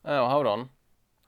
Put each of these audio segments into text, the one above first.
Oh, hold on.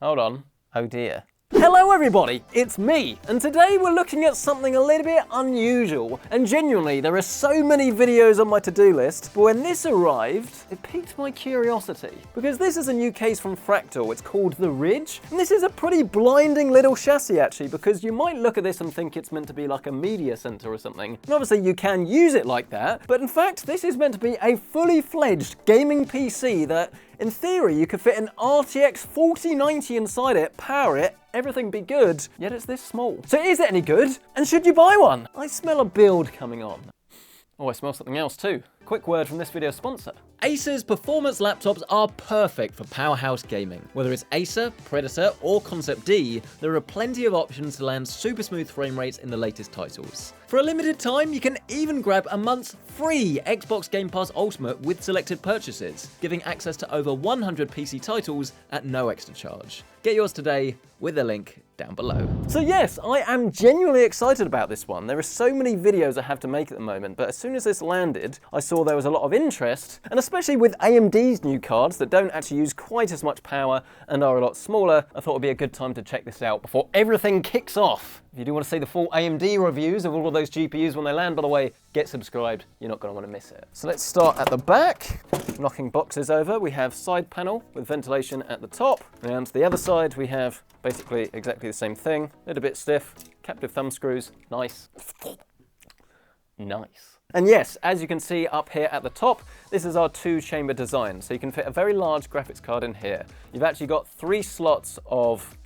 Hold on. Oh dear. Hello everybody, it's me, and today we're looking at something a little bit unusual, and genuinely there are so many videos on my to-do list, but when this arrived, it piqued my curiosity, because this is a new case from Fractal. It's called the Ridge, and this is a pretty blinding little chassis actually, because you might look at this and think it's meant to be like a media center or something, and obviously you can use it like that, but in fact this is meant to be a fully fledged gaming PC that in theory, you could fit an RTX 4090 inside it, power it, everything be good, yet it's this small. So is it any good? And should you buy one? I smell a build coming on. Oh, I smell something else too. Quick word from this video's sponsor. Acer's performance laptops are perfect for powerhouse gaming. Whether it's Acer, Predator, or Concept D, there are plenty of options to land super smooth frame rates in the latest titles. For a limited time, you can even grab a month's free Xbox Game Pass Ultimate with selected purchases, giving access to over 100 PC titles at no extra charge. Get yours today with the link down below. So yes, I am genuinely excited about this one. There are so many videos I have to make at the moment, but as soon as this landed, I saw there was a lot of interest, and especially with AMD's new cards that don't actually use quite as much power and are a lot smaller, I thought it would be a good time to check this out before everything kicks off. If you do want to see the full AMD reviews of all of those GPUs when they land, by the way, get subscribed, you're not going to want to miss it. So let's start at the back, knocking boxes over. We have side panel with ventilation at the top, and the other side we have basically exactly the same thing, a little bit stiff, captive thumb screws, nice. Nice. And yes, as you can see up here at the top, this is our two-chamber design, so you can fit a very large graphics card in here. You've actually got 3 slots of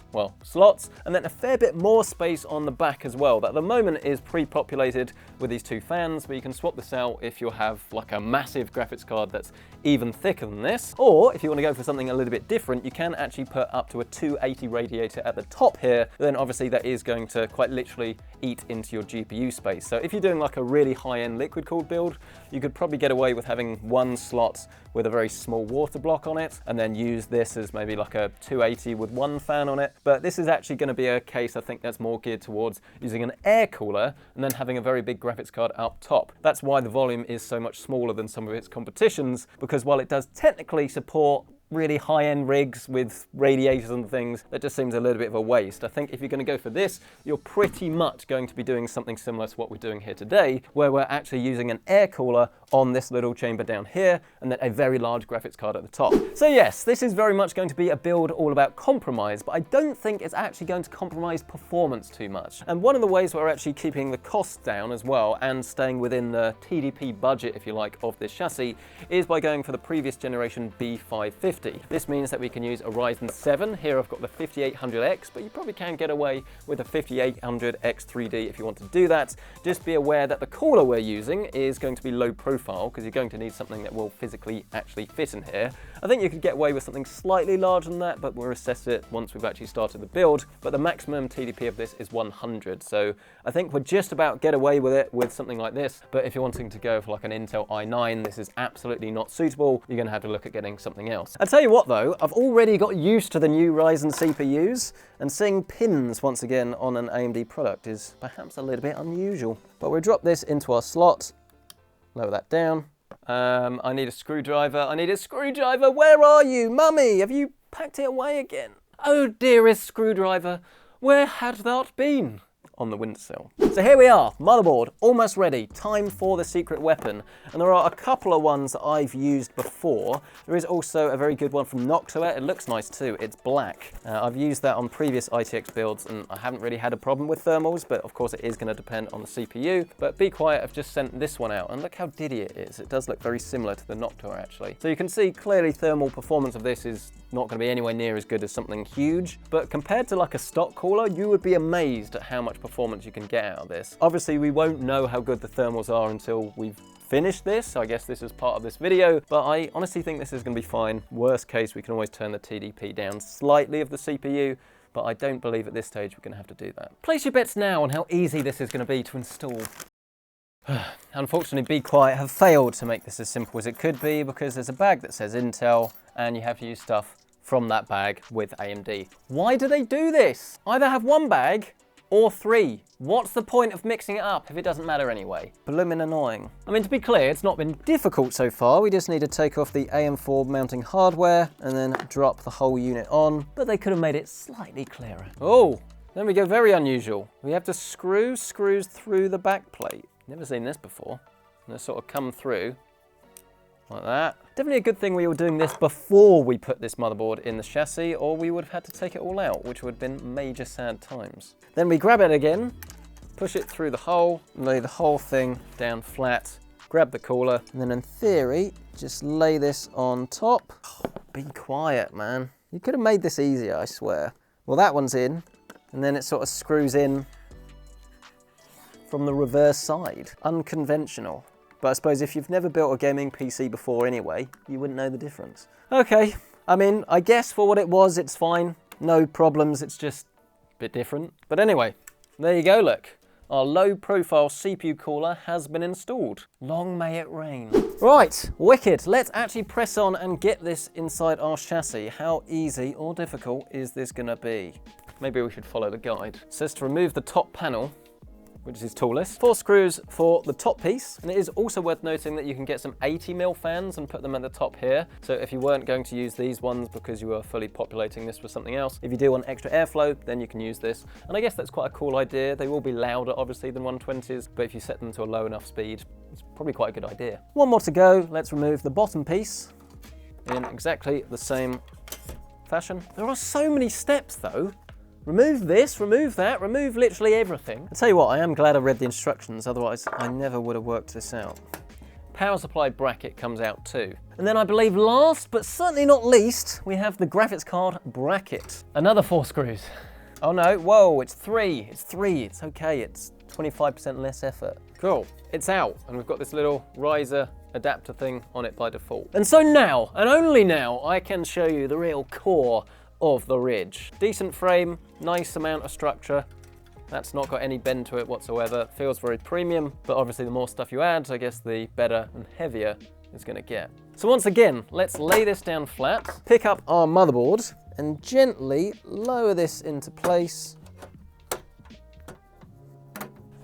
slots, and then a fair bit more space on the back as well. That at the moment is pre-populated with these 2 fans, but you can swap this out if you have like a massive graphics card that's even thicker than this. Or if you want to go for something a little bit different, you can actually put up to a 280 radiator at the top here. Then obviously that is going to quite literally eat into your GPU space. So if you're doing like a really high-end liquid-cooled build, you could probably get away with having 1 slot with a very small water block on it, and then use this as maybe like a 280 with 1 fan on it. But this is actually going to be a case, I think, that's more geared towards using an air cooler and then having a very big graphics card up top. That's why the volume is so much smaller than some of its competitions, because while it does technically support really high-end rigs with radiators and things, that just seems a little bit of a waste. I think if you're going to go for this, you're pretty much going to be doing something similar to what we're doing here today, where we're actually using an air cooler on this little chamber down here, and then a very large graphics card at the top. So yes, this is very much going to be a build all about compromise, but I don't think it's actually going to compromise performance too much. And one of the ways we're actually keeping the costs down as well, and staying within the TDP budget, if you like, of this chassis, is by going for the previous generation B550. This means that we can use a Ryzen 7. Here I've got the 5800X, but you probably can get away with a 5800X3D if you want to do that. Just be aware that the cooler we're using is going to be low profile, because you're going to need something that will physically actually fit in here. I think you could get away with something slightly larger than that, but we'll assess it once we've actually started the build. But the maximum TDP of this is 100, so I think we're just about get away with it with something like this. But if you're wanting to go for like an Intel i9, this is absolutely not suitable. You're going to have to look at getting something else. I'll tell you what though, I've already got used to the new Ryzen CPUs, and seeing pins once again on an AMD product is perhaps a little bit unusual. But we'll drop this into our slot, lower that down. I need a screwdriver. I need a screwdriver. Where are you, Mummy? Have you packed it away again? Oh, dearest screwdriver, where had that been? On the windowsill. So here we are, motherboard, almost ready. Time for the secret weapon. And there are a couple of ones that I've used before. There is also a very good one from Noblechairs. It looks nice too, it's black. I've used that on previous ITX builds and I haven't really had a problem with thermals, but of course it is going to depend on the CPU. But be quiet, I've just sent this one out, and look how diddy it is. It does look very similar to the Noblechairs actually. So you can see clearly thermal performance of this is not going to be anywhere near as good as something huge, but compared to like a stock cooler, you would be amazed at how much performance you can get out of this. Obviously, we won't know how good the thermals are until we've finished this, so I guess this is part of this video, but I honestly think this is going to be fine. Worst case, we can always turn the TDP down slightly of the CPU, but I don't believe at this stage we're going to have to do that. Place your bets now on how easy this is going to be to install. Unfortunately, Be Quiet have failed to make this as simple as it could be, because there's a bag that says Intel and you have to use stuff from that bag with AMD. Why do they do this? Either have one bag or 3. What's the point of mixing it up if it doesn't matter anyway? Blooming annoying. I mean, to be clear, it's not been difficult so far. We just need to take off the AM4 mounting hardware and then drop the whole unit on, but they could have made it slightly clearer. Oh, then we go very unusual. We have to screw screws through the back plate. Never seen this before. And they sort of come through like that. Definitely a good thing we were doing this before we put this motherboard in the chassis, or we would have had to take it all out, which would have been major sad times. Then we grab it again, push it through the hole, lay the whole thing down flat, grab the cooler, and then in theory, just lay this on top. Oh, be quiet, man. You could have made this easier, I swear. Well, that one's in, and then it sort of screws in from the reverse side. Unconventional. But I suppose if you've never built a gaming PC before anyway, you wouldn't know the difference. Okay, I mean, I guess for what it was, it's fine. No problems, it's just a bit different. But anyway, there you go, look. Our low-profile CPU cooler has been installed. Long may it rain. Right, wicked. Let's actually press on and get this inside our chassis. How easy or difficult is this gonna be? Maybe we should follow the guide. It says to remove the top panel, which is tallest. 4 screws for the top piece. And it is also worth noting that you can get some 80mm fans and put them at the top here. So if you weren't going to use these ones because you were fully populating this with something else, if you do want extra airflow, then you can use this. And I guess that's quite a cool idea. They will be louder, obviously, than 120s, but if you set them to a low enough speed, it's probably quite a good idea. One more to go. Let's remove the bottom piece in exactly the same fashion. There are so many steps, though. Remove this, remove that, remove literally everything. I'll tell you what, I am glad I read the instructions, otherwise I never would have worked this out. Power supply bracket comes out too. And then I believe last, but certainly not least, we have the graphics card bracket. Another 4 screws. Oh no, whoa, it's 3. It's 3, it's okay, it's 25% less effort. Cool, it's out, and we've got this little riser adapter thing on it by default. And so now, and only now, I can show you the real core of the Ridge. Decent frame, nice amount of structure. That's not got any bend to it whatsoever. Feels very premium, but obviously the more stuff you add, I guess the better and heavier it's gonna get. So once again, let's lay this down flat, pick up our motherboard, and gently lower this into place.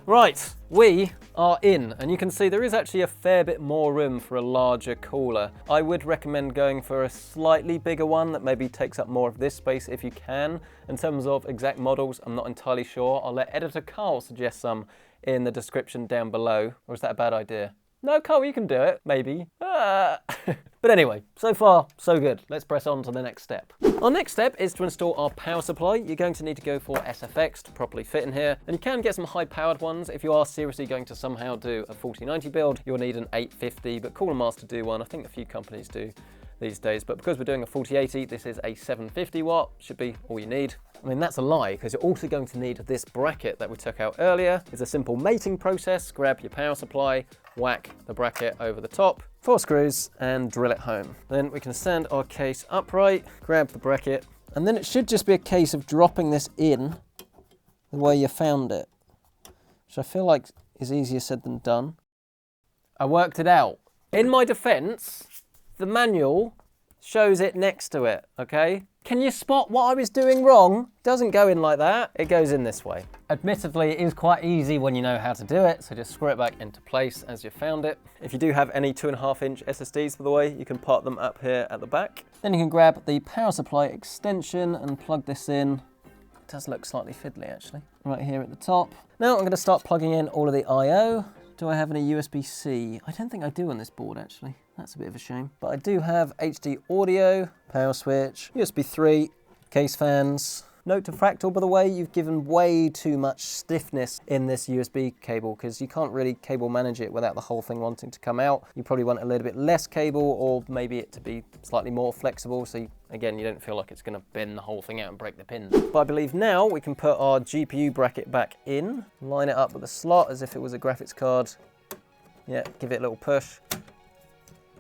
Right, we are in, and you can see there is actually a fair bit more room for a larger cooler. I would recommend going for a slightly bigger one that maybe takes up more of this space if you can. In terms of exact models, I'm not entirely sure. I'll let editor Carl suggest some in the description down below. Or is that a bad idea? No, Carl, you can do it, maybe. But anyway, so far, so good. Let's press on to the next step. Our next step is to install our power supply. You're going to need to go for SFX to properly fit in here. And you can get some high-powered ones. If you are seriously going to somehow do a 4090 build, you'll need an 850, but Cooler Master do one. I think a few companies do these days, but because we're doing a 4080, this is a 750 watt, should be all you need. I mean, that's a lie, because you're also going to need this bracket that we took out earlier. It's a simple mating process. Grab your power supply, whack the bracket over the top, 4 screws, and drill it home. Then we can stand our case upright, grab the bracket, and then it should just be a case of dropping this in the way you found it, which I feel like is easier said than done. I worked it out. In my defense, the manual shows it next to it, okay? Can you spot what I was doing wrong? It doesn't go in like that, it goes in this way. Admittedly, it is quite easy when you know how to do it, so just screw it back into place as you found it. If you do have any 2.5-inch SSDs, by the way, you can park them up here at the back. Then you can grab the power supply extension and plug this in. It does look slightly fiddly, actually. Right here at the top. Now I'm gonna start plugging in all of the I/O. Do I have any USB-C? I don't think I do on this board, actually. That's a bit of a shame. But I do have HD audio, power switch, USB 3, case fans. Note to Fractal, by the way, you've given way too much stiffness in this USB cable because you can't really cable manage it without the whole thing wanting to come out. You probably want a little bit less cable or maybe it to be slightly more flexible so again, you don't feel like it's gonna bend the whole thing out and break the pins. But I believe now we can put our GPU bracket back in, line it up with the slot as if it was a graphics card. Yeah, give it a little push.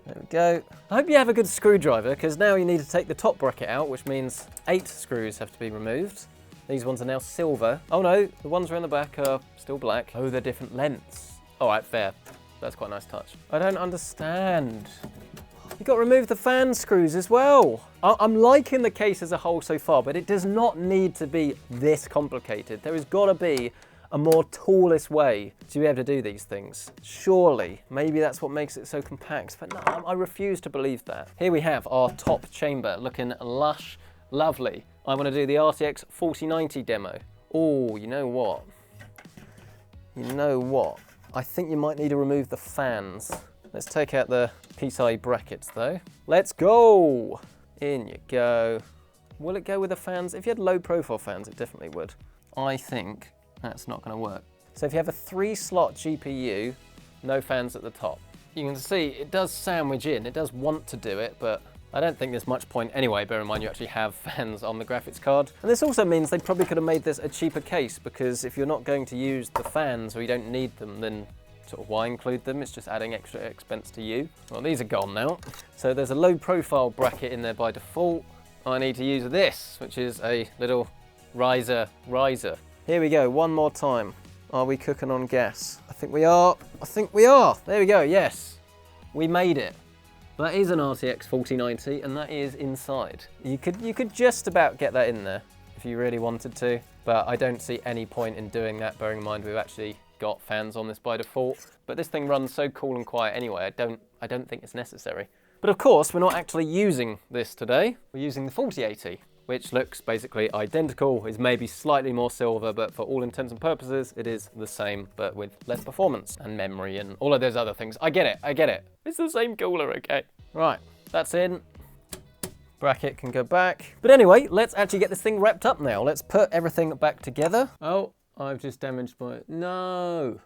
There we go. I hope you have a good screwdriver because now you need to take the top bracket out, which means 8 screws have to be removed. These ones are now silver. Oh no, the ones around the back are still black. Oh, they're different lengths. All right, fair. That's quite a nice touch. I don't understand. You've got to remove the fan screws as well. I'm liking the case as a whole so far, but it does not need to be this complicated. There has got to be a more toolist way to be able to do these things. Surely, maybe that's what makes it so compact, but no, I refuse to believe that. Here we have our top chamber, looking lush, lovely. I want to do the RTX 4090 demo. Oh, you know what? You know what? I think you might need to remove the fans. Let's take out the PCIe brackets though. Let's go! In you go. Will it go with the fans? If you had low profile fans, it definitely would. I think that's not going to work. So if you have a 3-slot GPU, no fans at the top. You can see it does sandwich in, it does want to do it, but I don't think there's much point anyway. Bear in mind you actually have fans on the graphics card. And this also means they probably could have made this a cheaper case, because if you're not going to use the fans or you don't need them, then sort of why include them? It's just adding extra expense to you. Well, these are gone now. So there's a low profile bracket in there by default. I need to use this, which is a little riser. Here we go, one more time. Are we cooking on gas? I think we are. I think we are. There we go, yes. We made it. That is an RTX 4090 and that is inside. You could just about get that in there if you really wanted to, but I don't see any point in doing that, bearing in mind we've actually got fans on this by default. But this thing runs so cool and quiet anyway, I don't think it's necessary. But of course, we're not actually using this today. We're using the 4080. Which looks basically identical, is maybe slightly more silver, but for all intents and purposes, it is the same, but with less performance and memory and all of those other things. I get it. It's the same cooler, okay? Right, that's in. Bracket can go back. But anyway, let's actually get this thing wrapped up now. Let's put everything back together. Oh, I've just damaged my, no.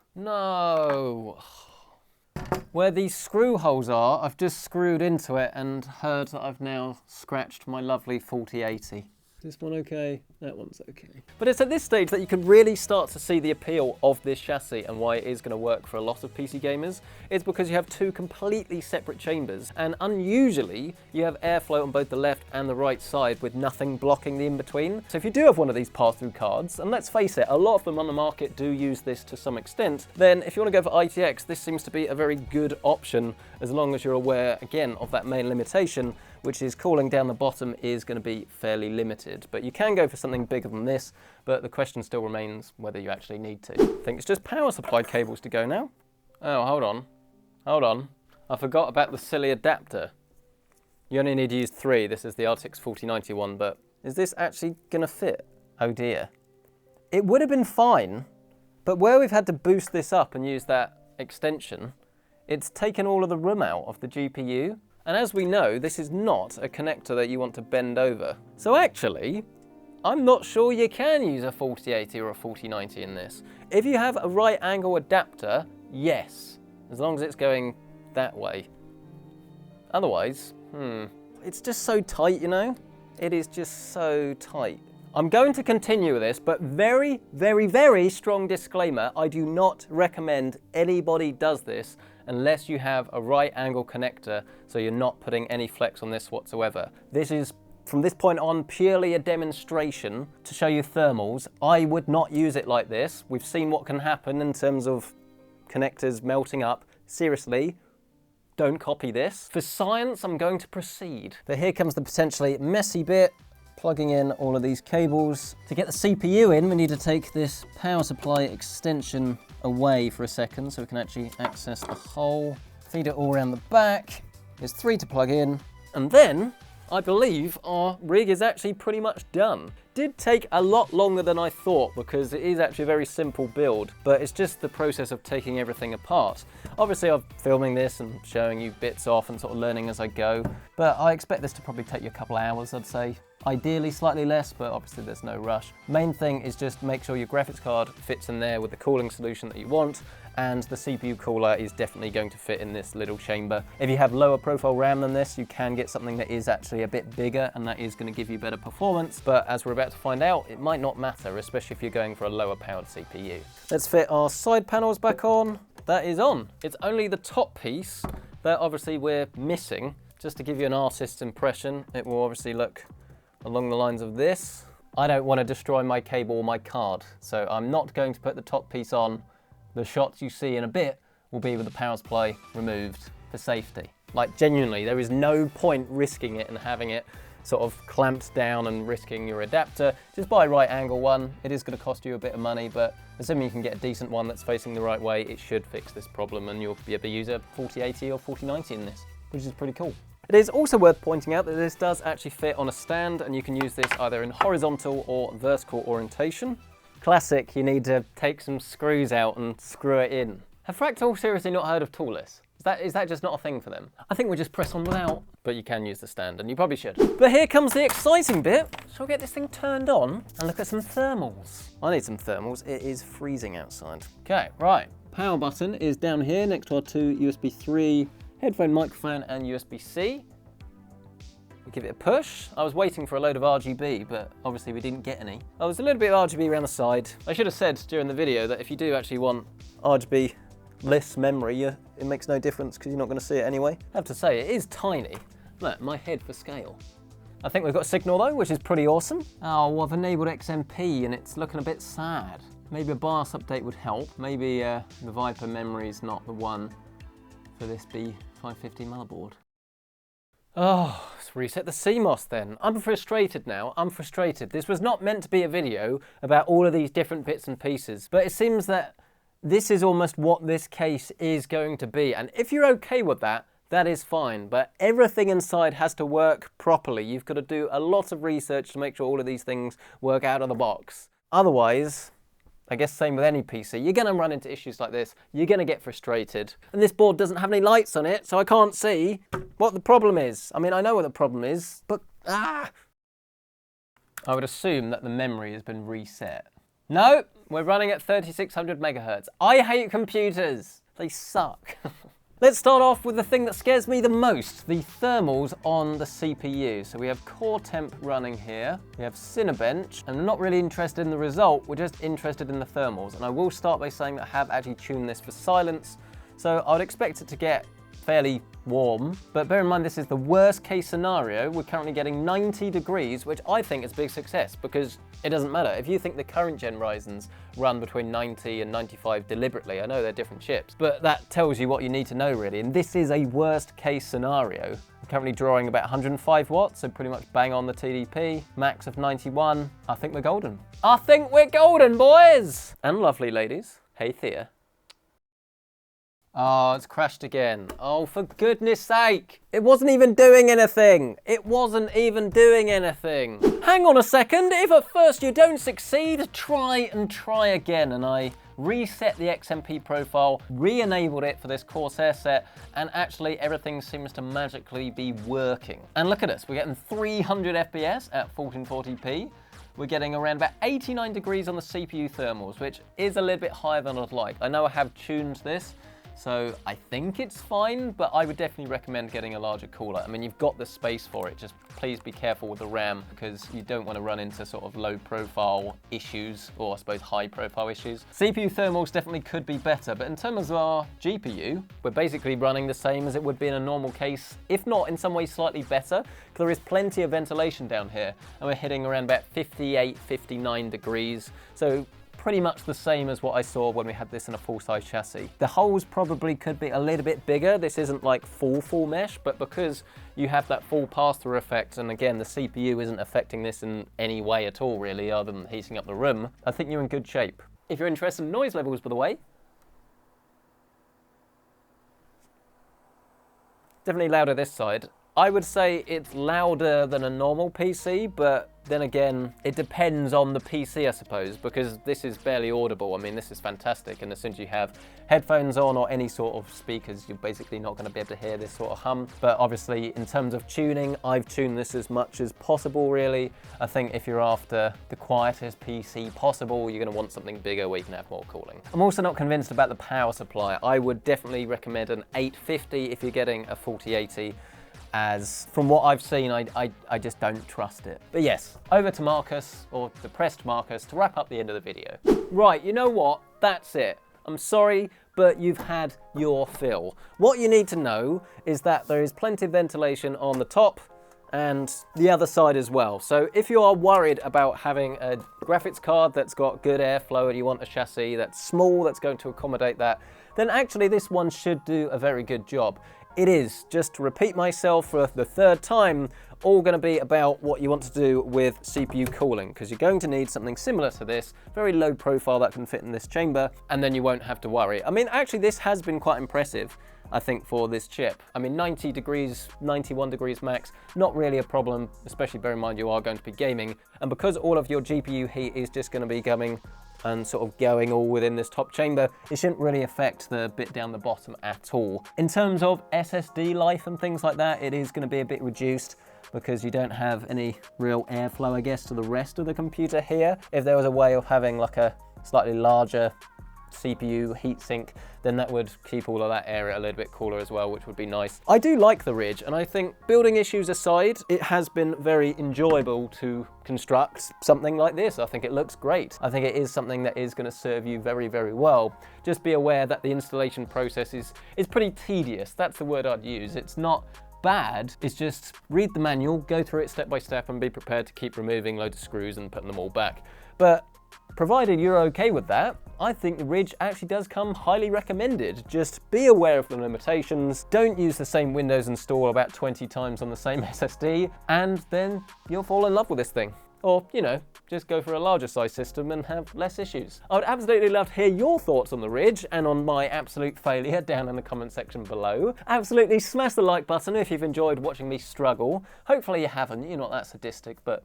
Where these screw holes are, I've just screwed into it and heard that I've now scratched my lovely 4080. Is this one okay? That one's okay. But it's at this stage that you can really start to see the appeal of this chassis and why it is going to work for a lot of PC gamers. It's because you have two completely separate chambers, and unusually you have airflow on both the left and the right side with nothing blocking the in-between. So if you do have one of these pass-through cards, and let's face it, a lot of them on the market do use this to some extent, then if you want to go for ITX, this seems to be a very good option as long as you're aware, again, of that main limitation, which is cooling down the bottom is going to be fairly limited. But you can go for something bigger than this, but the question still remains whether you actually need to. I think it's just power supply cables to go now. Oh, hold on. I forgot about the silly adapter. You only need to use 3. This is the RTX 4090 one, but is this actually going to fit? Oh dear. It would have been fine, but where we've had to boost this up and use that extension, it's taken all of the room out of the GPU. And as we know, this is not a connector that you want to bend over. So actually, I'm not sure you can use a 4080 or a 4090 in this. If you have a right angle adapter, yes, as long as it's going that way. Otherwise, it's just so tight, you know? It is just so tight. I'm going to continue with this, but very, very, very strong disclaimer. I do not recommend anybody does this unless you have a right angle connector, so you're not putting any flex on this whatsoever. This is, from this point on, purely a demonstration to show you thermals. I would not use it like this. We've seen what can happen in terms of connectors melting up. Seriously, don't copy this. For science, I'm going to proceed. But here comes the potentially messy bit. Plugging in all of these cables. To get the CPU in, we need to take this power supply extension away for a second so we can actually access the hole. Feed it all around the back. There's 3 to plug in. And then, I believe our rig is actually pretty much done. Did take a lot longer than I thought because it is actually a very simple build, but it's just the process of taking everything apart. Obviously I'm filming this and showing you bits off and sort of learning as I go, but I expect this to probably take you a couple of hours, I'd say. Ideally slightly less, but obviously there's no rush. Main thing is just make sure your graphics card fits in there with the cooling solution that you want, and the CPU cooler is definitely going to fit in this little chamber. If you have lower profile RAM than this, you can get something that is actually a bit bigger, and that is going to give you better performance, but as we're about to find out, it might not matter, especially if you're going for a lower powered CPU. Let's fit our side panels back on. That is on. It's only the top piece that obviously we're missing. Just to give you an artist's impression, it will obviously look along the lines of this. I don't want to destroy my cable or my card, so I'm not going to put the top piece on. The shots you see in a bit will be with the power supply removed for safety. Like genuinely, there is no point risking it and having it sort of clamped down and risking your adapter. Just buy a right angle one. It is going to cost you a bit of money, but assuming you can get a decent one that's facing the right way, it should fix this problem and you'll be able to use a 4080 or 4090 in this, which is pretty cool. It is also worth pointing out that this does actually fit on a stand and you can use this either in horizontal or vertical orientation. Classic, you need to take some screws out and screw it in. Have Fractal seriously not heard of toolless? Is that just not a thing for them? I think we just press on without, but you can use the stand and you probably should. But here comes the exciting bit. Shall we get this thing turned on and look at some thermals? I need some thermals. It is freezing outside. Okay, right. Power button is down here next to our two USB 3 headphone microphone and USB-C. We give it a push. I was waiting for a load of RGB, but obviously we didn't get any. Oh, there's a little bit of RGB around the side. I should have said during the video that if you do actually want RGB less memory, it makes no difference because you're not going to see it anyway. I have to say, it is tiny. Look, my head for scale. I think we've got signal though, which is pretty awesome. Oh, well, I've enabled XMP and it's looking a bit sad. Maybe a BIOS update would help. Maybe the Viper memory is not the one for this B550 motherboard. Oh, let's reset the CMOS then. I'm frustrated now, I'm frustrated. This was not meant to be a video about all of these different bits and pieces, but it seems that this is almost what this case is going to be. And if you're okay with that, that is fine. But everything inside has to work properly. You've got to do a lot of research to make sure all of these things work out of the box. Otherwise, I guess same with any PC, you're going to run into issues like this. You're going to get frustrated. And this board doesn't have any lights on it, so I can't see what the problem is. I mean, I know what the problem is, but I would assume that the memory has been reset. No, we're running at 3600 megahertz. I hate computers. They suck. Let's start off with the thing that scares me the most, the thermals on the CPU. So we have core temp running here. We have Cinebench, and I'm not really interested in the result. We're just interested in the thermals. And I will start by saying that I have actually tuned this for silence. So I would expect it to get fairly warm, but bear in mind this is the worst case scenario. We're currently getting 90 degrees, which I think is a big success because it doesn't matter. If you think the current gen Ryzens run between 90 and 95 deliberately, I know they're different chips, but that tells you what you need to know really. And this is a worst case scenario. I'm currently drawing about 105 watts, so pretty much bang on the TDP, max of 91. I think we're golden. I think we're golden, boys! And lovely ladies. Hey Thea. Oh, it's crashed again. Oh, for goodness sake. It wasn't even doing anything. It wasn't even doing anything. Hang on a second. If at first you don't succeed, try and try again. And I reset the XMP profile, re-enabled it for this Corsair set, and actually everything seems to magically be working. And look at us. We're getting 300 FPS at 1440p. We're getting around about 89 degrees on the CPU thermals, which is a little bit higher than I'd like. I know I have tuned this, so I think it's fine, but I would definitely recommend getting a larger cooler. I mean, you've got the space for it, just please be careful with the RAM because you don't want to run into sort of low profile issues, or I suppose high profile issues. CPU thermals definitely could be better, but in terms of our GPU, we're basically running the same as it would be in a normal case, if not in some ways slightly better. There is plenty of ventilation down here, and we're hitting around about 58, 59 degrees. So pretty much the same as what I saw when we had this in a full-size chassis. The holes probably could be a little bit bigger. This isn't like full mesh, but because you have that full pass-through effect, and again, the CPU isn't affecting this in any way at all, really, other than heating up the room, I think you're in good shape. If you're interested in noise levels, by the way, definitely louder this side. I would say it's louder than a normal PC, but then again, it depends on the PC, I suppose, because this is barely audible. I mean, this is fantastic, and as soon as you have headphones on or any sort of speakers, you're basically not going to be able to hear this sort of hum. But obviously, in terms of tuning, I've tuned this as much as possible, really. I think if you're after the quietest PC possible, you're going to want something bigger where you can have more cooling. I'm also not convinced about the power supply. I would definitely recommend an 850 if you're getting a 4080. As from what I've seen, I just don't trust it. But yes, over to Marcus, or depressed Marcus, to wrap up the end of the video. Right, you know what? That's it. I'm sorry, but you've had your fill. What you need to know is that there is plenty of ventilation on the top and the other side as well. So if you are worried about having a graphics card that's got good airflow and you want a chassis that's small that's going to accommodate that, then actually this one should do a very good job. it is, just to repeat myself for the third time, all going to be about what you want to do with CPU cooling, because you're going to need something similar to this, very low profile that can fit in this chamber, and then you won't have to worry. I mean, actually this has been quite impressive, I think, for this chip. I mean, 90 degrees, 91 degrees max, not really a problem, especially bear in mind you are going to be gaming, and because all of your GPU heat is just going to be coming and sort of going all within this top chamber, it shouldn't really affect the bit down the bottom at all. In terms of SSD life and things like that, it is going to be a bit reduced because you don't have any real airflow, I guess, to the rest of the computer here. If there was a way of having like a slightly larger CPU heatsink, then that would keep all of that area a little bit cooler as well, which would be nice. I do like the Ridge, and I think building issues aside, it has been very enjoyable to construct something like this. I think it looks great. I think it is something that is going to serve you very, very well. Just be aware that the installation process is pretty tedious. That's the word I'd use. It's not bad, it's just read the manual, go through it step by step, and be prepared to keep removing loads of screws and putting them all back. But provided you're okay with that, I think the Ridge actually does come highly recommended. Just be aware of the limitations, don't use the same Windows install about 20 times on the same SSD, and then you'll fall in love with this thing. Or, you know, just go for a larger size system and have less issues. I would absolutely love to hear your thoughts on the Ridge and on my absolute failure down in the comment section below. Absolutely smash the like button if you've enjoyed watching me struggle. Hopefully you haven't, you're not that sadistic, but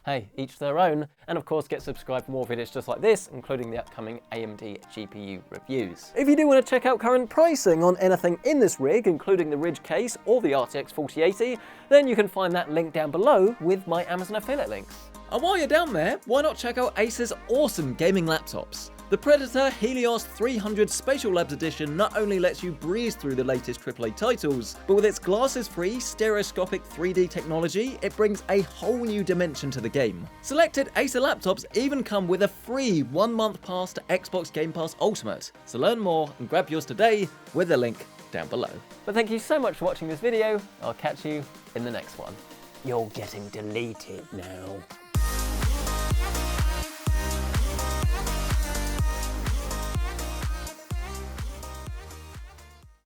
hey, each their own. And of course, get subscribed for more videos just like this, including the upcoming AMD GPU reviews. If you do want to check out current pricing on anything in this rig, including the Ridge case or the RTX 4080, then you can find that link down below with my Amazon affiliate links. And while you're down there, why not check out Acer's awesome gaming laptops? The Predator Helios 300 Spatial Labs Edition not only lets you breeze through the latest AAA titles, but with its glasses-free stereoscopic 3D technology, it brings a whole new dimension to the game. Selected Acer laptops even come with a free 1-month pass to Xbox Game Pass Ultimate, so learn more and grab yours today with the link down below. But thank you so much for watching this video. I'll catch you in the next one. You're getting deleted now.